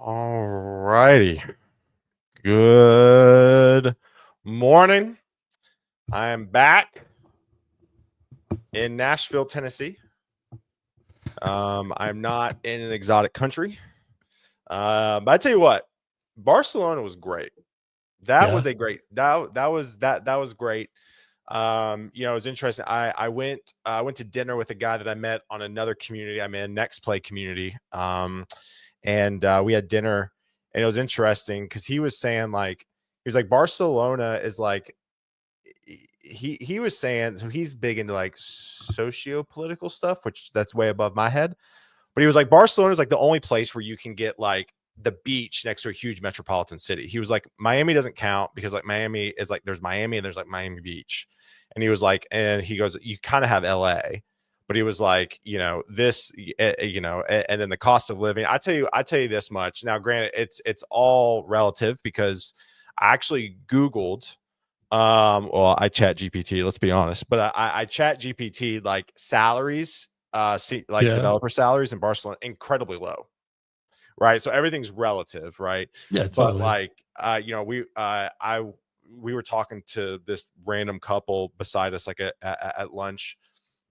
All righty. Good morning. I am back in Nashville, Tennessee. I'm not in an exotic country. But I tell you what, Barcelona was great. That Yeah. was a great that was great. It was interesting. I went to dinner with a guy that I met on another community. I'm in Next Play community. And we had dinner, and it was interesting because he was saying Barcelona is like he was saying, so he's big into like socio-political stuff, which that's way above my head. But he was like, Barcelona is like the only place where you can get like the beach next to a huge metropolitan city. He was like, Miami doesn't count because like Miami is like there's Miami and there's like Miami Beach. And he was like, and he goes, you kind of have LA. But he was like, and then the cost of living. I tell you this much. Now, granted, it's all relative because I actually Googled I chat GPT, let's be honest, but I chat GPT like salaries, developer salaries in Barcelona, incredibly low, right? So everything's relative, right? Yeah, But totally. we were talking to this random couple beside us, like at lunch,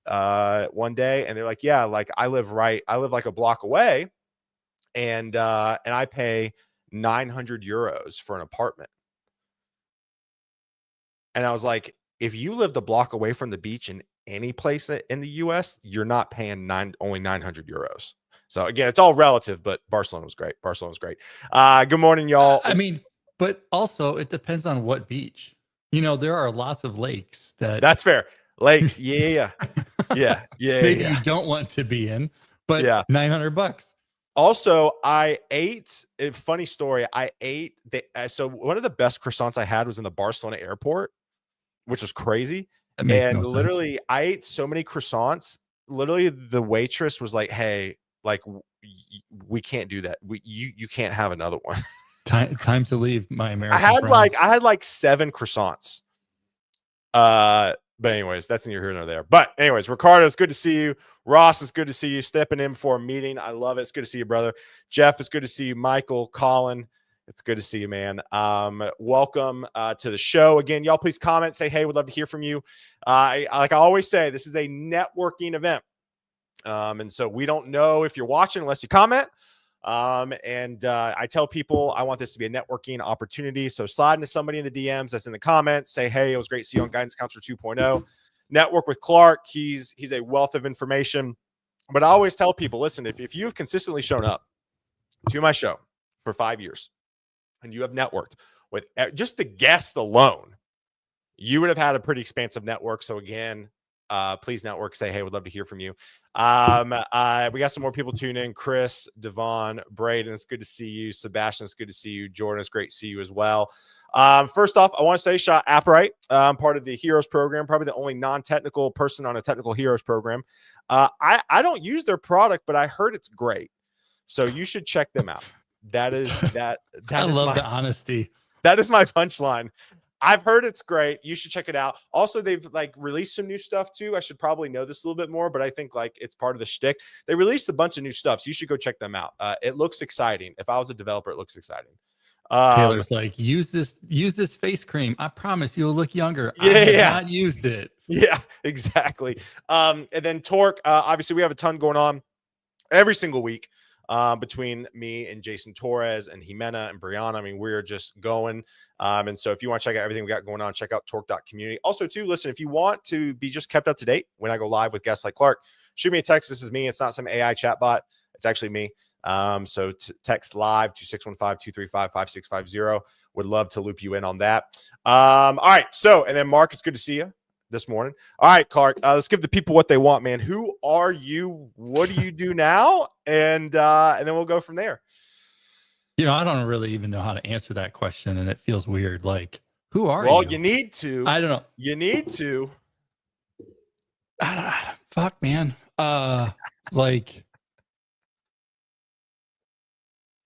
one day, and they're like, yeah, like I live like a block away, and I pay 900 euros for an apartment. And I was like, if you lived a block away from the beach in any place in the US, you're not paying only 900 euros. So again, it's all relative, but Barcelona was great. Good morning, y'all. I mean, but also it depends on what beach. There are lots of lakes that That's fair. Lakes. Yeah. maybe you don't want to be in, but Yeah. $900. Also, I ate a funny story. So one of the best croissants I had was in the Barcelona airport, which was crazy. That makes And no sense. literally, I ate so many croissants. Literally, the waitress was like, "Hey, like, we can't do that. You can't have another one." Time to leave, my American I had like 7 croissants. But anyways, that's neither here nor there. But anyways, Ricardo, it's good to see you. Ross, it's good to see you. Stepping in for a meeting. I love it. It's good to see you, brother. Jeff, it's good to see you. Michael, Colin, it's good to see you, man. Welcome to the show. Again, y'all please comment, say, hey, we'd love to hear from you. Like I always say, this is a networking event. And so we don't know if you're watching unless you comment. I tell people I want this to be a networking opportunity. So slide into somebody in the DMs that's in the comments. Say, hey, it was great to see you on Guidance Counselor 2.0. Network with Clark. He's a wealth of information. But I always tell people, listen, if you've consistently shown up to my show for 5 years and you have networked with just the guests alone, you would have had a pretty expansive network. So again, please network, say, hey, would love to hear from you. We got some more people tuning in. Chris, Devon, Braden, it's good to see you. Sebastian, it's good to see you. Jordan, it's great to see you as well. First off, I want to say shout Appright. I'm part of the Heroes program, probably the only non-technical person on a technical Heroes program. I don't use their product, but I heard it's great. So you should check them out. That is that. I love the honesty. That is my punchline. I've heard it's great. You should check it out. Also, they've like released some new stuff too. I should probably know this a little bit more, but I think like it's part of the shtick. They released a bunch of new stuff, so you should go check them out. It looks exciting. If I was a developer, it looks exciting. Taylor's like, use this face cream. I promise you'll look younger. Yeah, I have not used it. Yeah, exactly. And then Torque, obviously we have a ton going on every single week. Between me and Jason Torres and Jimena and Brianna. I mean, we're just going. And so if you want to check out everything we got going on, check out torque.community. Also, too, listen, if you want to be just kept up to date when I go live with guests like Clark, shoot me a text. This is me. It's not some AI chatbot. It's actually me. So text live to 615-235-5650. Would love to loop you in on that. All right. So, and then Mark, it's good to see you this morning. All right, Clark, let's give the people what they want, man. Who are you? What do you do now? And then we'll go from there. I don't really even know how to answer that question, and it feels weird. Like, who are you? Well, you need to. I don't know. You need to. Fuck, man. Like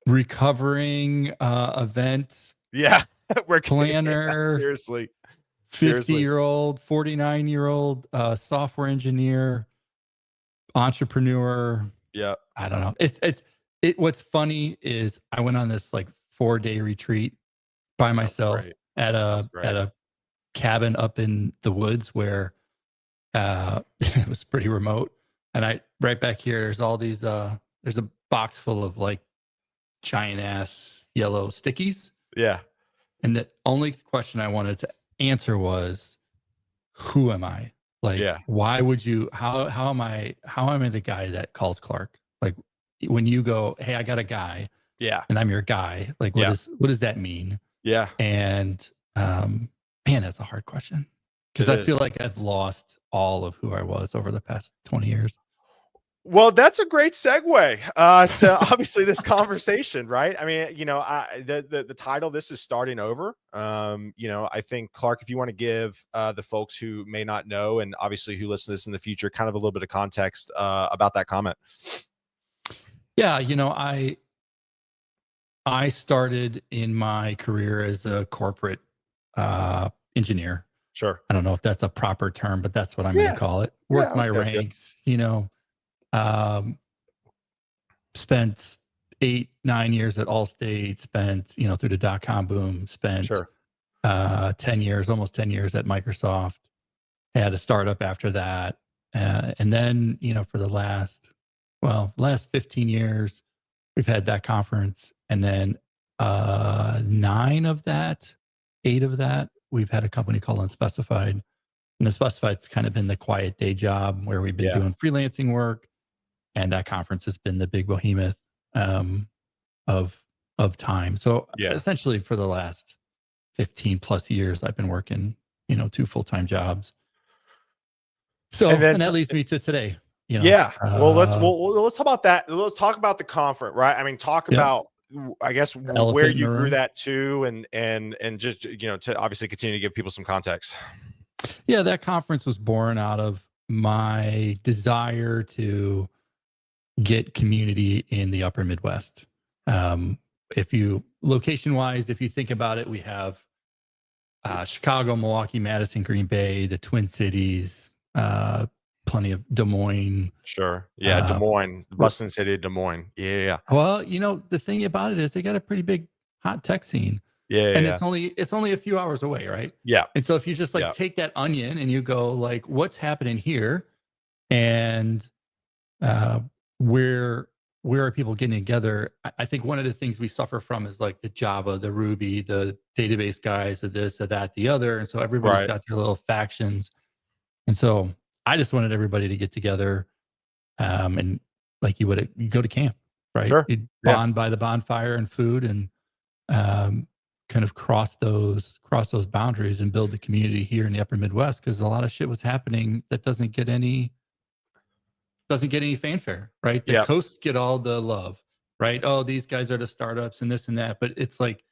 recovering event. Yeah. We're planner. Yeah, seriously. 50-year-old, 49-year-old software engineer, entrepreneur. Yeah. I don't know. It's What's funny is I went on this like 4-day retreat by Sounds myself great. at Sounds great. a cabin up in the woods where it was pretty remote. And right back here, there's all these there's a box full of like giant ass yellow stickies. Yeah. And the only question I wanted to answer was, who am I? Like, Yeah. why would you, how am I the guy that calls Clark? Like when you go, hey, I got a guy Yeah. and I'm your guy, like Yeah. what does that mean? Yeah. And man, that's a hard question. Because I feel like I've lost all of who I was over the past 20 years. Well, that's a great segue to obviously this conversation, right? I mean, the title, this is starting over. I think, Clark, if you want to give the folks who may not know, and obviously who listen to this in the future, kind of a little bit of context about that comment. Yeah, I started in my career as a corporate engineer. Sure. I don't know if that's a proper term, but that's what I'm going to call it. Worked my ranks, spent 8-9 years at Allstate, spent, through the dot-com boom, spent 10 years, almost 10 years at Microsoft, had a startup after that. And then, for the last 15 years, we've had that conference. And then 8 of that, we've had a company called Unspecified. And Unspecified's kind of been the quiet day job where we've been doing freelancing work. And that conference has been the big behemoth of time. So essentially for the last 15 plus years, I've been working, 2 full-time jobs. So, and that leads me to today. Well, let's talk about that. Let's talk about the conference, right? I mean, talk about, I guess, where you grew that to, and just, to obviously continue to give people some context. Yeah, that conference was born out of my desire to get community in the upper Midwest. Location-wise, if you think about it, we have Chicago, Milwaukee, Madison, Green Bay, the Twin Cities, plenty of Des Moines. Sure. Yeah. Des Moines, Boston City, Des Moines. Yeah. Well, the thing about it is they got a pretty big hot tech scene. Yeah. And it's only a few hours away, right? Yeah. And so if you just take that onion and you go like, what's happening here? And where are people getting together? I think one of the things we suffer from is like the Java, the Ruby, the database guys, the this, the that, the other. And so everybody's got their little factions. And so I just wanted everybody to get together, and like you go to camp, right? Sure. You'd bond by the bonfire and food, and kind of cross those boundaries and build the community here in the upper Midwest, because a lot of shit was happening that doesn't get any fanfare, right? The coasts get all the love, right? Oh, these guys are the startups and this and that. But it's like,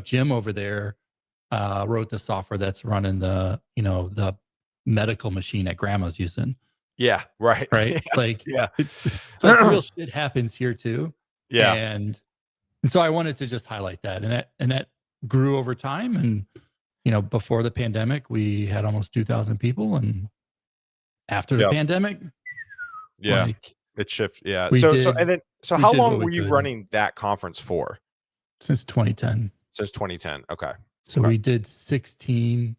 Jim over there wrote the software that's running the medical machine that grandma's using. Yeah. Right. Right. Like, it's like real shit happens here too. Yeah. And so I wanted to just highlight that. And that grew over time. And, before the pandemic, we had almost 2,000 people. And after the pandemic, it shifted. Yeah. So how long were you running that conference for? Since 2010. Since 2010. Okay. So we did 16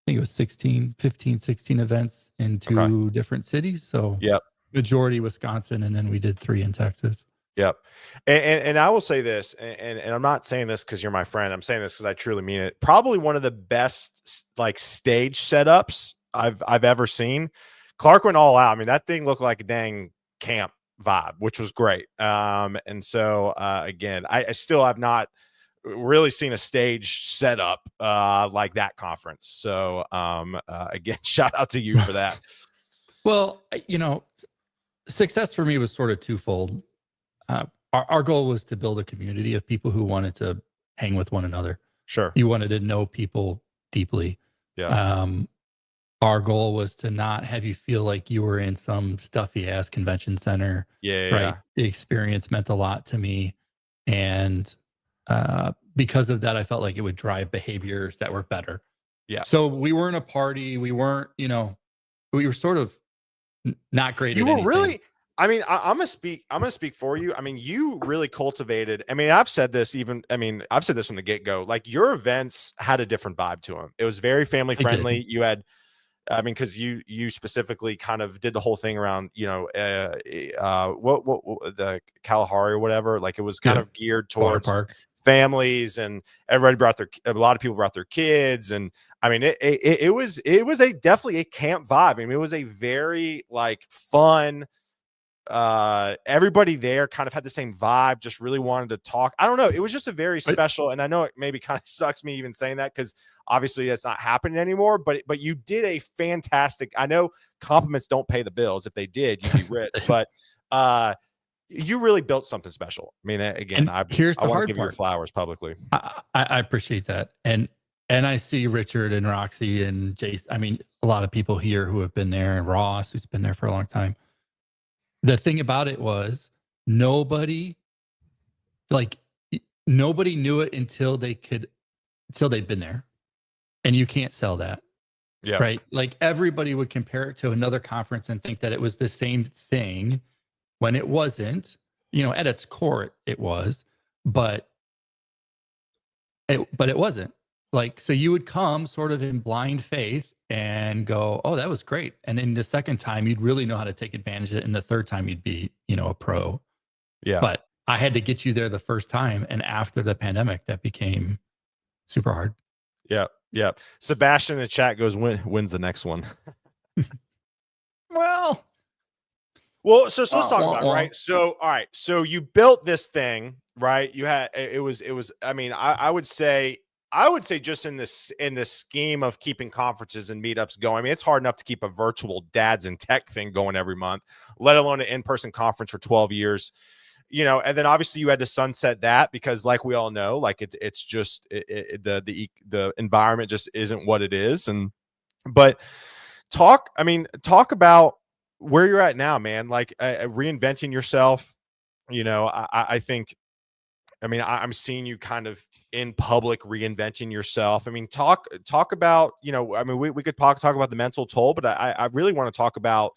events in 2 different cities. So majority Wisconsin, and then we did 3 in Texas. Yep. And I will say this, and I'm not saying this because you're my friend. I'm saying this because I truly mean it. Probably one of the best like stage setups I've ever seen. Clark went all out. I mean, that thing looked like a dang camp vibe, which was great. And so again, I still have not really seen a stage setup like that conference. So again, shout out to you for that. Well, success for me was sort of twofold. Our goal was to build a community of people who wanted to hang with one another. Sure. You wanted to know people deeply. Yeah. Our goal was to not have you feel like you were in some stuffy ass convention center. Right. The experience meant a lot to me. And because of that, I felt like it would drive behaviors that were better. Yeah. So we weren't a party. We weren't, we were sort of not great. You were really, I mean, I'm gonna speak for you. I mean, you really cultivated. I mean, I've said this from the get go. Like your events had a different vibe to them. It was very family friendly. You had, I mean, because you specifically kind of did the whole thing around, what the Kalahari or whatever. Like it was kind of geared towards families, and a lot of people brought their kids, and I mean, it was definitely a camp vibe. I mean, it was a very like fun. Everybody there kind of had the same vibe, just really wanted to talk. I don't know, it was just a very special, and I know it maybe kind of sucks me even saying that because obviously that's not happening anymore, but you did a fantastic, I know compliments don't pay the bills. If they did, you'd be rich. But you really built something special. I mean, again, I want to give you your flowers publicly. I appreciate that, and I see Richard and Roxy and Jace. I mean, a lot of people here who have been there, and Ross, who's been there for a long time. The thing about it was nobody knew it until they'd been there, and you can't sell that. Yeah. Right. Like everybody would compare it to another conference and think that it was the same thing when it wasn't. At its core it was, but it wasn't. Like, so you would come sort of in blind faith and go, oh, that was great. And then the second time you'd really know how to take advantage of it. And the third time you'd be, a pro. Yeah. But I had to get you there the first time. And after the pandemic, that became super hard. Yeah. Yeah. Sebastian in the chat goes, when's the next one? Well, so let's talk about it, right? So, all right. So you built this thing, right? You had, it was, I mean, I would say just in this scheme of keeping conferences and meetups going, I mean, it's hard enough to keep a virtual dads and tech thing going every month, let alone an in-person conference for 12 years, and then obviously you had to sunset that because like we all know, like it's just the environment just isn't what it is. But talk about where you're at now, man, like reinventing yourself. I think, I mean, I'm seeing you kind of in public reinventing yourself. I mean, talk about, I mean, we could talk about the mental toll, but I really want to talk about,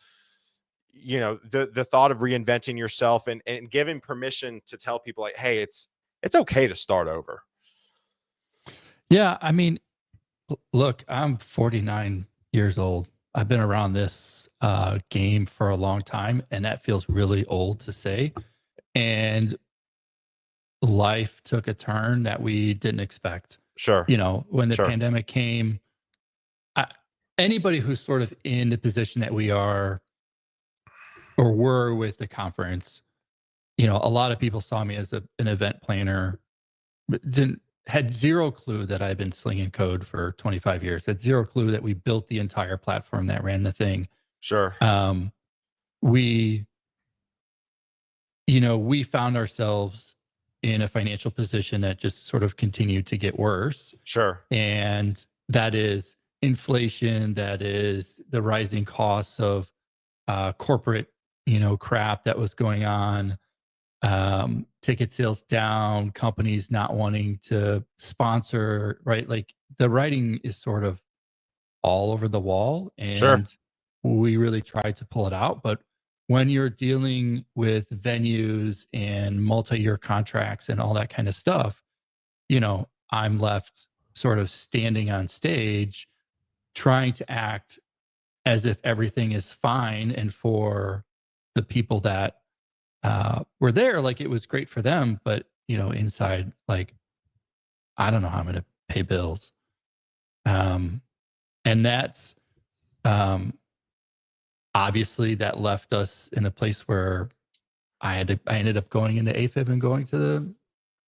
the thought of reinventing yourself and giving permission to tell people like, hey, it's okay to start over. Yeah. I mean, look, I'm 49 years old. I've been around this game for a long time, and that feels really old to say. And life took a turn that we didn't expect. Sure. When the pandemic came, anybody who's sort of in the position that we are or were with the conference, a lot of people saw me as an event planner, but had zero clue that I'd been slinging code for 25 years, had zero clue that we built the entire platform that ran the thing. Sure. We found ourselves in a financial position that just sort of continued to get worse. Sure. And that is inflation, that is the rising costs of corporate, crap that was going on, ticket sales down, companies not wanting to sponsor, right? Like the writing is sort of all over the wall, and we really tried to pull it out. But when you're dealing with venues and multi-year contracts and all that kind of stuff, I'm left sort of standing on stage trying to act as if everything is fine. And for the people that were there, like it was great for them, but inside, like, I don't know how I'm going to pay bills. And that's obviously that left us in a place where I ended up going into AFib and going to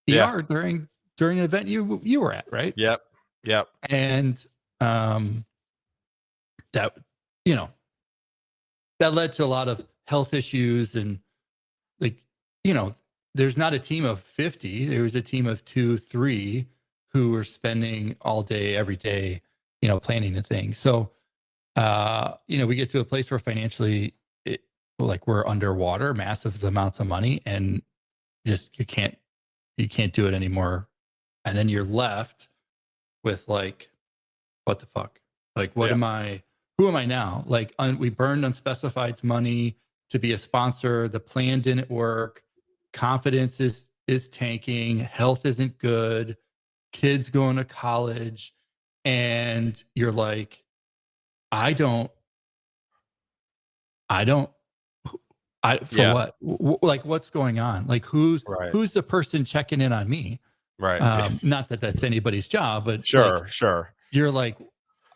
the ER during an event you were at, right? Yep. And that that led to a lot of health issues, and like there's not a team of 50. There was a team of 2-3 who were spending all day every day planning the thing. So we get to a place where financially we're underwater, massive amounts of money, and just you can't do it anymore. And then you're left with like, what the fuck? Like, who am I now? Like, we burned unspecified money. to be a sponsor. The plan didn't work. Confidence is tanking. Health isn't good. Kids going to college, and you're like, I don't Yeah. what? Like, what's going on? Like, who's the person checking in on me? Right. Not that that's anybody's job, but Sure. You're like,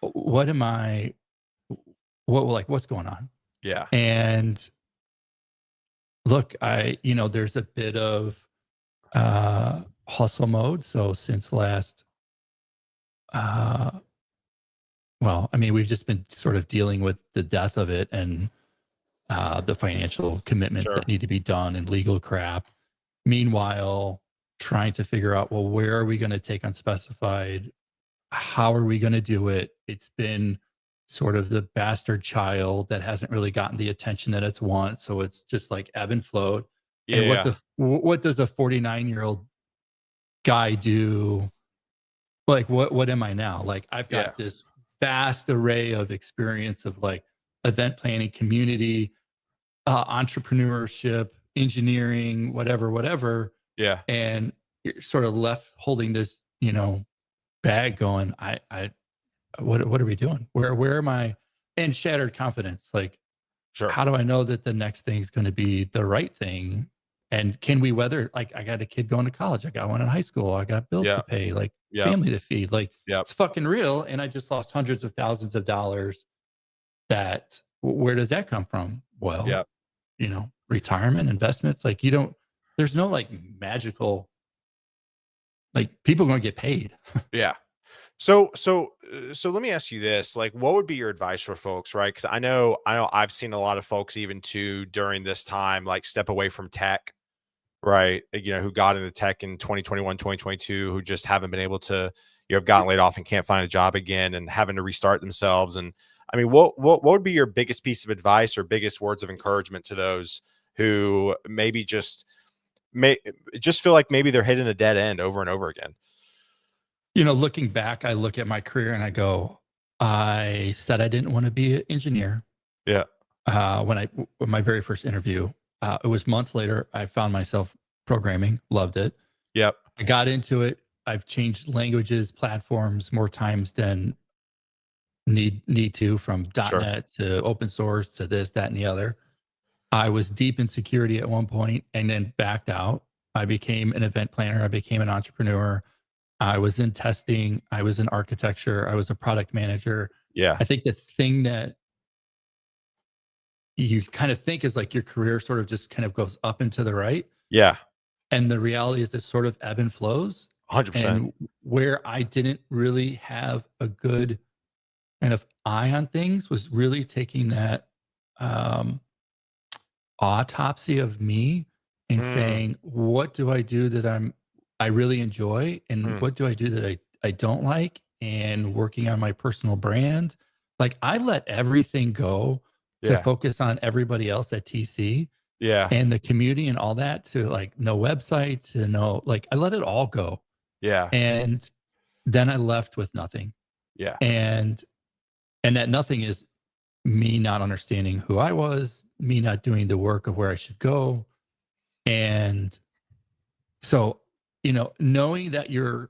what am I? What's going on? Yeah. And look, there's a bit of hustle mode. So since last, we've just been sort of dealing with the death of it and the financial commitments that need to be done and legal crap. Meanwhile, trying to figure out, well, where are we going to take unspecified? How are we going to do it? It's been sort of the bastard child that hasn't really gotten the attention that it's want. So it's just like ebb and flow. Yeah. And what does a 49-year-old guy do? Like, what am I now? Like, I've got this vast array of experience of like event planning, community, entrepreneurship, engineering, whatever. Yeah. And you're sort of left holding this, bag going, what are we doing? Where am I? And shattered confidence. Like, how do I know that the next thing is going to be the right thing? And can we weather, like, I got a kid going to college. I got one in high school. I got bills to pay, like family to feed. Like, it's fucking real. And I just lost hundreds of thousands of dollars. Where does that come from? Well, retirement, investments. Like, there's no like magical, like, people are going to get paid. Yeah. So let me ask you this, like, what would be your advice for folks, right? Because I know I've seen a lot of folks even too during this time, like, step away from tech, right? Who got into tech in 2021, 2022, who just haven't been able to, have gotten laid off and can't find a job again and having to restart themselves. And I mean, what would be your biggest piece of advice or biggest words of encouragement to those who maybe just feel like maybe they're hitting a dead end over and over again? Looking back, I look at my career and I go, I said I didn't want to be an engineer. Yeah. When my very first interview, it was months later, I found myself programming, loved it. Yep. I got into it. I've changed languages, platforms more times than need to, from .NET to open source to this, that, and the other. I was deep in security at one point and then backed out. I became an event planner. I became an entrepreneur. I was in testing. I was in architecture. I was a product manager. Yeah. I think the thing that you kind of think is like your career sort of just kind of goes up and to the right. Yeah. And the reality is it sort of ebb and flows. 100%. And where I didn't really have a good kind of eye on things was really taking that autopsy of me and saying, what do I do that I really enjoy, and what do I do that I don't like, and working on my personal brand. Like, I let everything go to focus on everybody else at TC. Yeah. And the community and all that, to like no website, to no, like, I let it all go. Yeah. And then I left with nothing. Yeah. And that nothing is me not understanding who I was, me not doing the work of where I should go. And so, knowing that your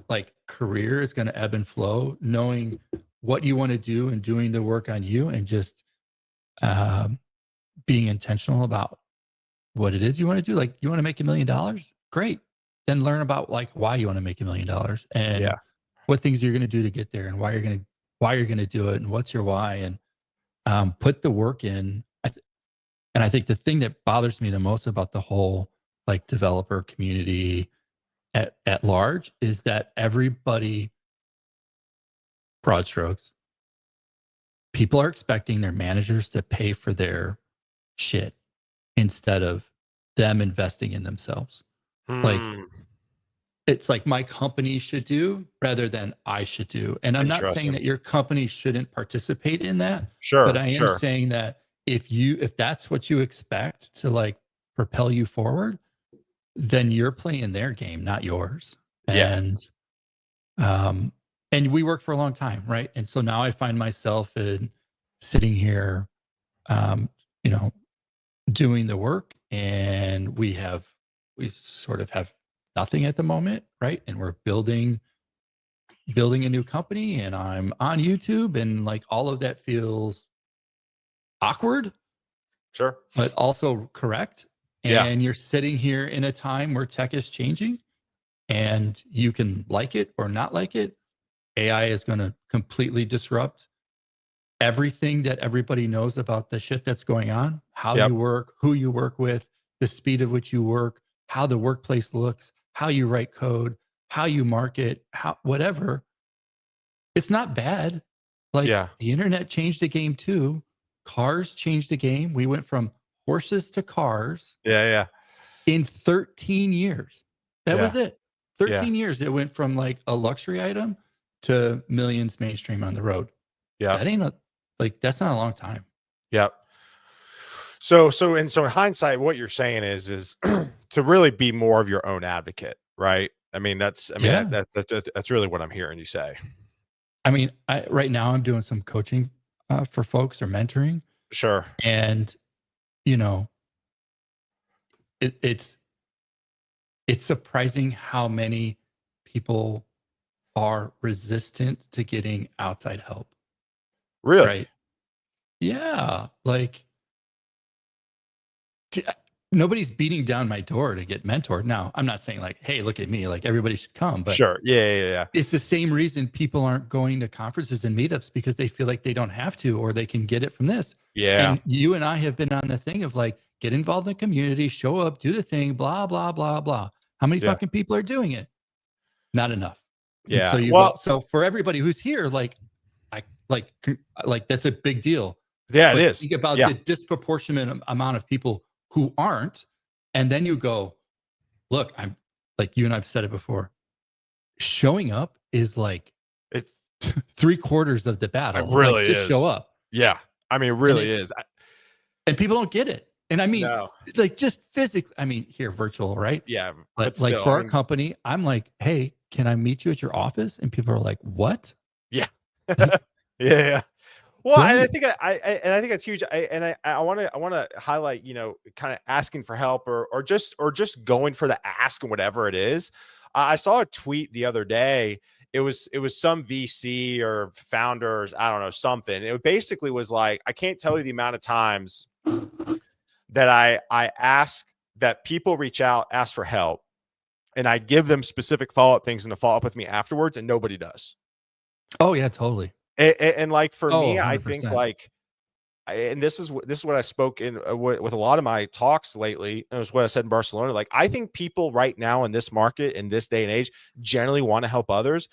like career is going to ebb and flow, knowing what you want to do and doing the work on you, and just being intentional about what it is you want to do. Like, you want to make $1 million? Great. Then learn about like why you want to make $1 million and what things you're going to do to get there, and why you're going to do it, and what's your why, and put the work in. And I think the thing that bothers me the most about the whole like developer community at large is that everybody, broad strokes, people are expecting their managers to pay for their shit instead of them investing in themselves. Like, it's like my company should do rather than I should do. And I'm not saying that your company shouldn't participate in that. Sure. But I am saying that if that's what you expect to like propel you forward, then you're playing their game, not yours. And we work for a long time, right? And so now I find myself sitting here, doing the work, and we sort of have nothing at the moment, right? And we're building a new company, and I'm on YouTube, and like all of that feels awkward, Sure. but also correct. And you're sitting here in a time where tech is changing, and you can like it or not like it. AI is going to completely disrupt everything that everybody knows about the shit that's going on, how you work, who you work with, the speed at which you work, how the workplace looks, how you write code, how you market, whatever. It's not bad. Like the internet changed the game too. Cars changed the game. We went from horses to cars. Yeah. In 13 years. That was it. 13 years. It went from like a luxury item to millions mainstream on the road. Yeah. That ain't that's not a long time. Yep. So in hindsight, what you're saying is to really be more of your own advocate, right? I mean, that's really what I'm hearing you say. I mean, right now I'm doing some coaching for folks or mentoring. Sure. And it's surprising how many people are resistant to getting outside help. Really? Right. Yeah. Like nobody's beating down my door to get mentored. Now, I'm not saying like, hey, look at me, like everybody should come, but sure. Yeah. It's the same reason people aren't going to conferences and meetups, because they feel like they don't have to, or they can get it from this. Yeah. And you and I have been on the thing of like, get involved in the community, show up, do the thing, blah, blah, blah, blah. How many fucking people are doing it? Not enough. Yeah. And so for everybody who's here, like that's a big deal. Yeah, it is. Think about the disproportionate amount of people who aren't. And then you go, look, I'm like, you and I've said it before. Showing up is like it's 3/4 of the battle. It really is. Just show up. Yeah. I mean, it really is. And people don't get it. And I mean, like just physically, I mean, here, virtual, right? Yeah. But like for our company, I'm like, hey, can I meet you at your office? And people are like, what? Yeah. Yeah. Well, and I think I think it's huge. I want to highlight, kind of asking for help or just going for the ask and whatever it is. I saw a tweet the other day. It was some VC or founders, I don't know, something. It basically was like, I can't tell you the amount of times that I ask that people reach out, ask for help, and I give them specific follow-up things and to follow up with me afterwards, and nobody does. Oh yeah, totally. And like for me, 100%. I think like, and this is what I spoke in with a lot of my talks lately. It was what I said in Barcelona. Like, I think people right now in this market, in this day and age, generally want to help others.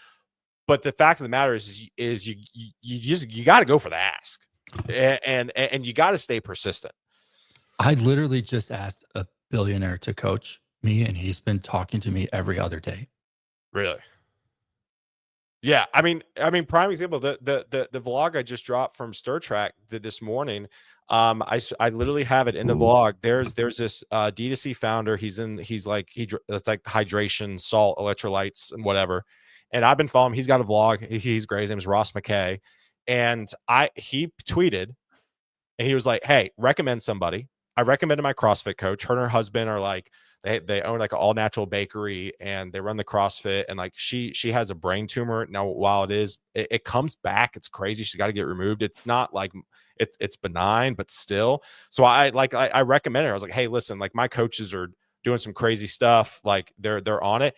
But the fact of the matter is you got to go for the ask, and you got to stay persistent. I literally just asked a billionaire to coach me, and he's been talking to me every other day. Really? Yeah, I mean, prime example, the vlog I just dropped from Stir Track this morning. I literally have it in the vlog. There's this D2C founder. It's like hydration, salt, electrolytes, and whatever. And I've been following him. He's got a vlog. He's great. His name is Ross McKay. And he tweeted, and he was like, hey, recommend somebody. I recommended my CrossFit coach. Her and her husband are like, they own like an all natural bakery, and they run the CrossFit, and like she has a brain tumor now. While it comes back, it's crazy. She's got to get removed. It's not like it's benign, but still. So I recommended her. I was like, hey, listen, like my coaches are doing some crazy stuff. Like they're on it.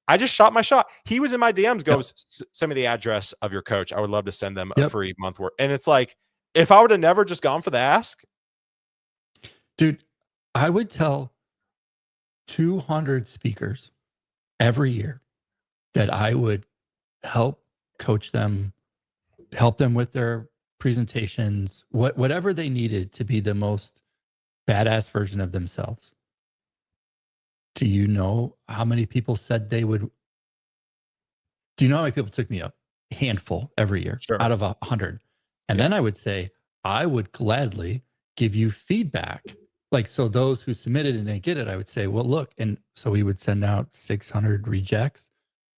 I just shot my shot. He was in my DMs, goes, send me the address of your coach. I would love to send them a free month worth. And it's like, if I would have never just gone for the ask, dude, I would tell 200 speakers every year that I would help coach them, help them with their presentations, whatever they needed to be the most badass version of themselves. Do you know how many people said they would? Do you know how many people took me up? A handful every year out of 100. And then I would say, I would gladly give you feedback. Like, so those who submitted and didn't get it, I would say, well, look. And so we would send out 600 rejects.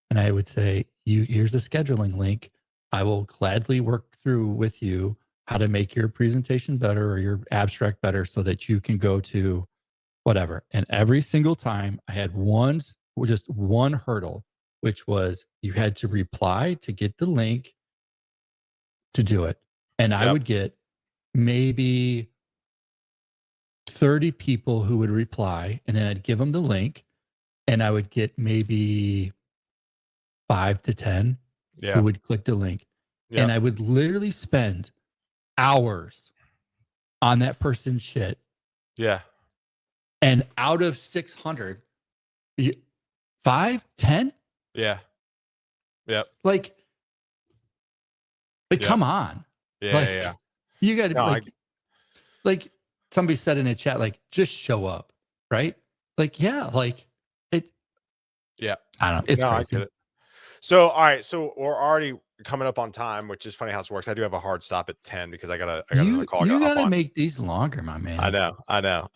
And I would say, here's a scheduling link. I will gladly work through with you how to make your presentation better or your abstract better so that you can go to whatever. And every single time I had just one hurdle, which was you had to reply to get the link to do it. And I would get maybe 30 people who would reply, and then I'd give them the link, and I would get maybe 5 to 10 who would click the link. And I would literally spend hours on that person's shit. Yeah. And out of 600, 5, 10? Yeah. Yep. Like come on. Yeah. You got to like somebody said in a chat, like, just show up, right? Like, yeah, like it. Yeah. I don't know. It's crazy. I get it. So, all right. So we're already coming up on time, which is funny how this works. I do have a hard stop at 10 because I got another call. You got to make these longer, my man. I know.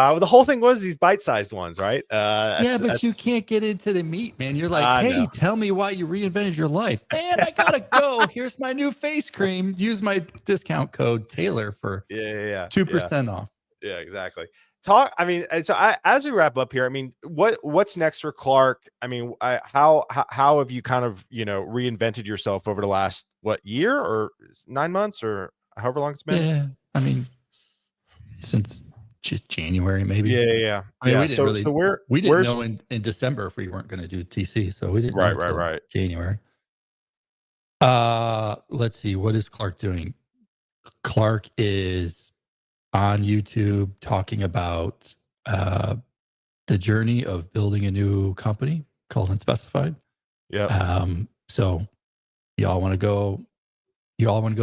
The whole thing was these bite-sized ones, right? But you can't get into the meat, man. You're like, hey, tell me why you reinvented your life. Man, I gotta go. Here's my new face cream. Use my discount code Taylor for 2% off. Yeah, exactly. I mean, so as we wrap up here, I mean, what's next for Clark? I mean, how have you kind of, reinvented yourself over the last year or 9 months or however long it's been? Yeah, I mean, since January maybe. Yeah. I mean, we didn't know in December if we weren't going to do TC, so we didn't know until January. Let's see, what is Clark doing? Clark is on YouTube talking about the journey of building a new company called Unspecified. Yeah. So y'all want to go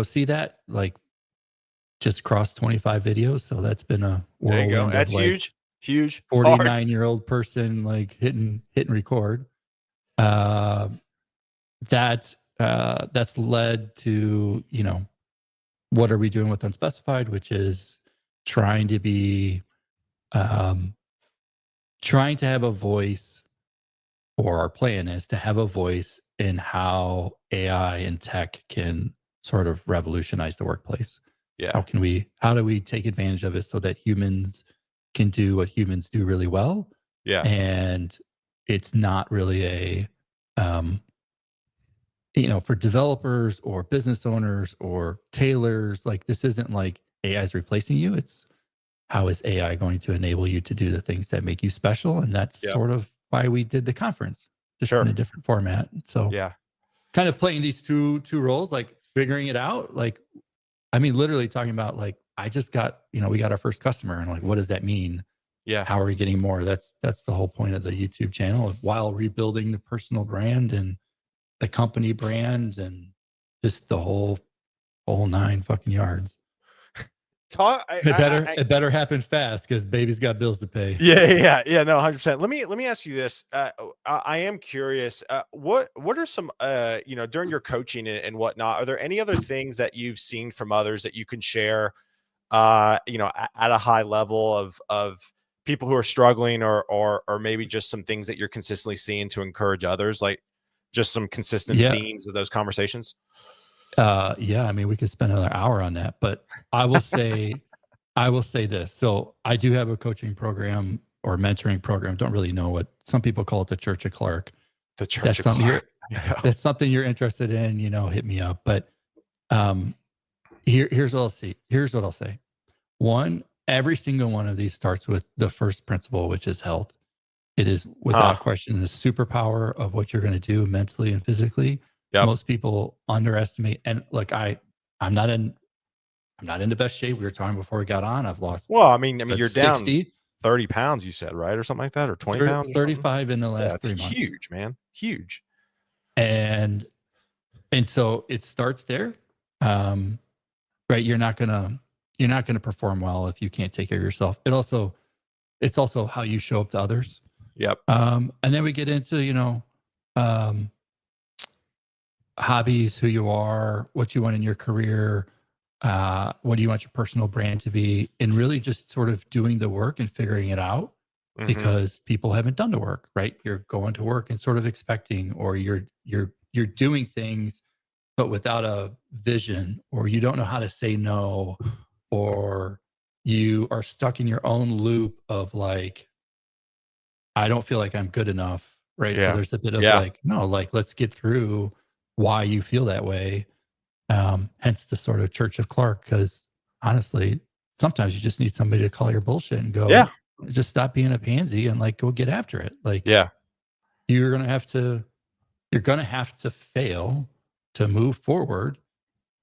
see that? Like, just crossed 25 videos. So that's been a whirlwind. There you go. That's huge. 49-year-old person like hitting record. That's led to, what are we doing with Unspecified, which is trying to have a voice, or our plan is to have a voice in how AI and tech can sort of revolutionize the workplace. Yeah. How do we take advantage of it so that humans can do what humans do really well? Yeah. And it's not really for developers or business owners or tailors, like, this isn't like AI is replacing you. It's how is AI going to enable you to do the things that make you special? And that's sort of why we did the conference, just in a different format. So kind of playing these two roles, like figuring it out. Like, I mean, literally talking about like, I just got, we got our first customer, and like, what does that mean? Yeah. How are we getting more? That's the whole point of the YouTube channel, while rebuilding the personal brand and the company brand and just the whole 9 fucking yards. It better happen fast, because baby's got bills to pay. Yeah. No, 100%. Let me ask you this. I am curious. What are some during your coaching and whatnot? Are there any other things that you've seen from others that you can share? At a high level of people who are struggling, or maybe just some things that you're consistently seeing to encourage others, like just some consistent themes of those conversations. I mean, we could spend another hour on that, but I will say this. So I do have a coaching program or mentoring program. Don't really know what some people call it, the Church of Clark. The Church of Clark. That's something you're interested in, hit me up. But here's what I'll see. Here's what I'll say. One, every single one of these starts with the first principle, which is health. It is without question the superpower of what you're going to do mentally and physically. Yep. Most people underestimate, and like I'm not in the best shape. We were talking before we got on. I've lost. Well, I mean, you're 60, down 30 pounds. You said, right, or something like that, or 20 pounds. 35 in the last 3 months. Huge, man. Huge. And so it starts there, right? You're not gonna perform well if you can't take care of yourself. It's also how you show up to others. Yep. And then we get into hobbies, who you are, what you want in your career, what do you want your personal brand to be, and really just sort of doing the work and figuring it out, because people haven't done the work, right? You're going to work and sort of expecting, or you're doing things but without a vision, or you don't know how to say no, or you are stuck in your own loop of like, I don't feel like I'm good enough, right? So there's a bit of like, no, like, let's get through why you feel that way. Hence the sort of Church of Clark, because honestly, sometimes you just need somebody to call your bullshit and go, just stop being a pansy and like go get after it. Like, you're gonna have to fail to move forward,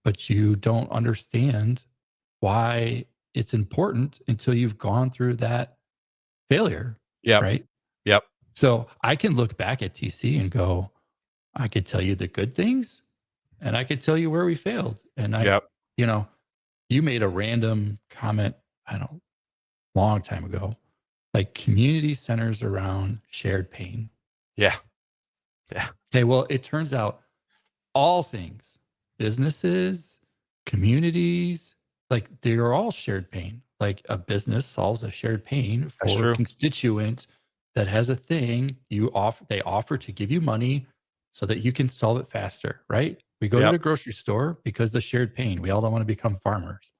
but you don't understand why it's important until you've gone through that failure. Right. So I can look back at TC and go, I could tell you the good things and I could tell you where we failed. And you know, you made a random comment, I don't know, long time ago, like community centers around shared pain. Yeah. Okay. Well, it turns out all things, businesses, communities, like they are all shared pain. Like a business solves a shared pain for a constituent that has a thing they offer to give you money so that you can solve it faster, right? We go to the grocery store because the shared pain. We all don't want to become farmers,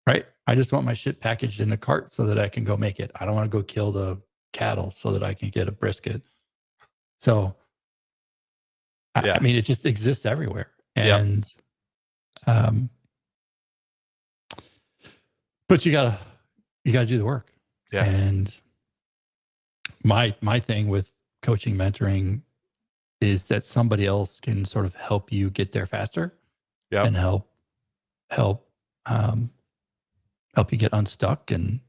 right? I just want my shit packaged in a cart so that I can go make it. I don't want to go kill the cattle so that I can get a brisket. So, I mean, it just exists everywhere. And, but you gotta do the work. And my thing with coaching, mentoring is that somebody else can sort of help you get there faster and help you get unstuck and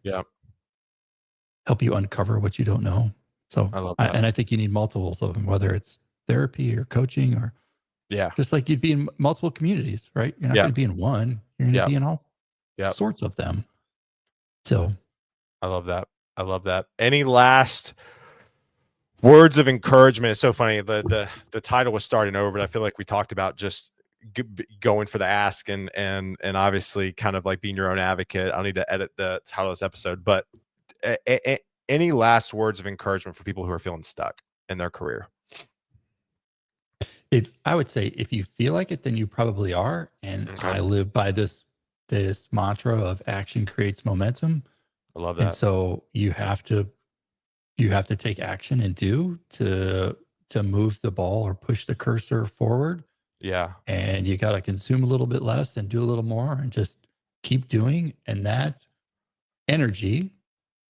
help you uncover what you don't know. So I love that. And I think you need multiples of them, whether it's therapy or coaching or just like you'd be in multiple communities, right? You're not going to be in one, you're going to be in all sorts of them. So I love that. Any last words of encouragement? It's so funny. The title was starting over, but I feel like we talked about just going for the ask and obviously kind of like being your own advocate. I'll need to edit the title of this episode, but any last words of encouragement for people who are feeling stuck in their career? I would say if you feel like it, then you probably are. And I live by this mantra of action creates momentum. I love that. And so you have to take action and do to move the ball or push the cursor forward. Yeah. And you got to consume a little bit less and do a little more and just keep doing. And that energy,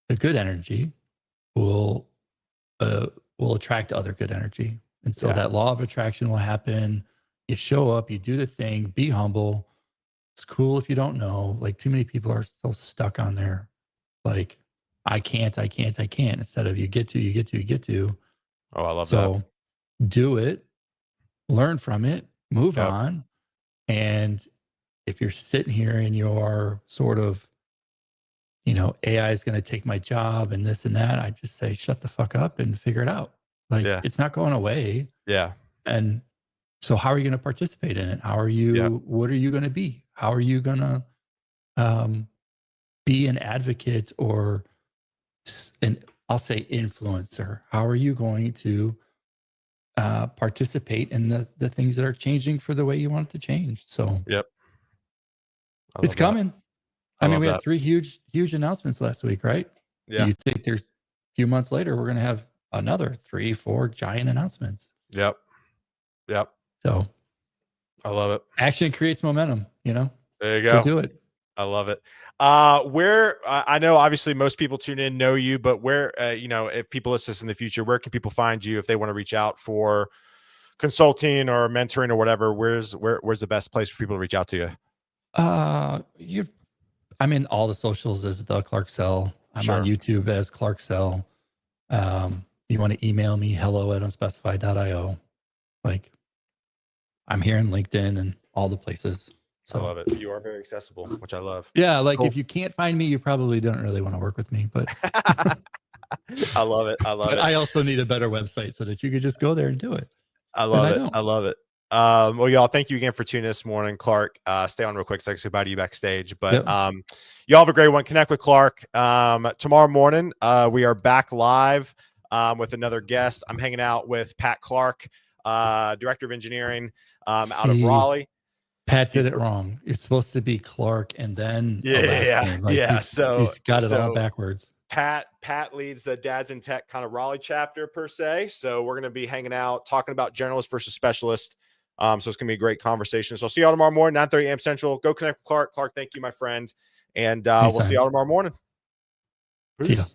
the good energy, will attract other good energy. And so that law of attraction will happen. You show up, you do the thing, be humble. It's cool if you don't know. Like too many people are so stuck on there. Like, I can't, instead of you get to. Oh, I love that. So do it, learn from it, move on. And if you're sitting here and you're sort of, AI is going to take my job and this and that, I just say, shut the fuck up and figure it out. Like, it's not going away. Yeah. And so how are you going to participate in it? How are you, what are you going to be? How are you going to be an advocate or I'll say influencer? How are you going to participate in the things that are changing for the way you want it to change? So it's coming. I mean, we had 3 huge announcements last week, right? Yeah. You think there's a few months later, we're going to have another 3, 4 giant announcements. Yep. So I love it. Action creates momentum, There you go. Do it. I love it. Where I know obviously most people tune in, know you, but where, if people listen to this in the future, where can people find you if they want to reach out for consulting or mentoring or whatever? Where's the best place for people to reach out to you? I'm in all the socials as the Clark Sell. I'm on YouTube as Clark Sell. You want to email me, hello@unspecified.io. Like, I'm here in LinkedIn and all the places. So I love it. You are very accessible, which I love. Yeah, like if you can't find me, you probably don't really want to work with me. But I love it. But I also need a better website so that you could just go there and do it. I love it. Well, y'all, thank you again for tuning in this morning. Clark, stay on real quick so I can say bye to you backstage. But y'all have a great one. Connect with Clark. Tomorrow morning, we are back live with another guest. I'm hanging out with Pat Clark director of engineering out of Raleigh. Pat did it wrong. It's supposed to be Clark and then a last name. Like he's got it all backwards. Pat leads the Dads in Tech kind of Raleigh chapter per se. So we're going to be hanging out, talking about generalist versus specialist. So it's going to be a great conversation. So I'll see y'all tomorrow morning, 9:30 a.m. Central. Go connect with Clark. Clark, thank you, my friend. And we'll see y'all tomorrow morning. See ya.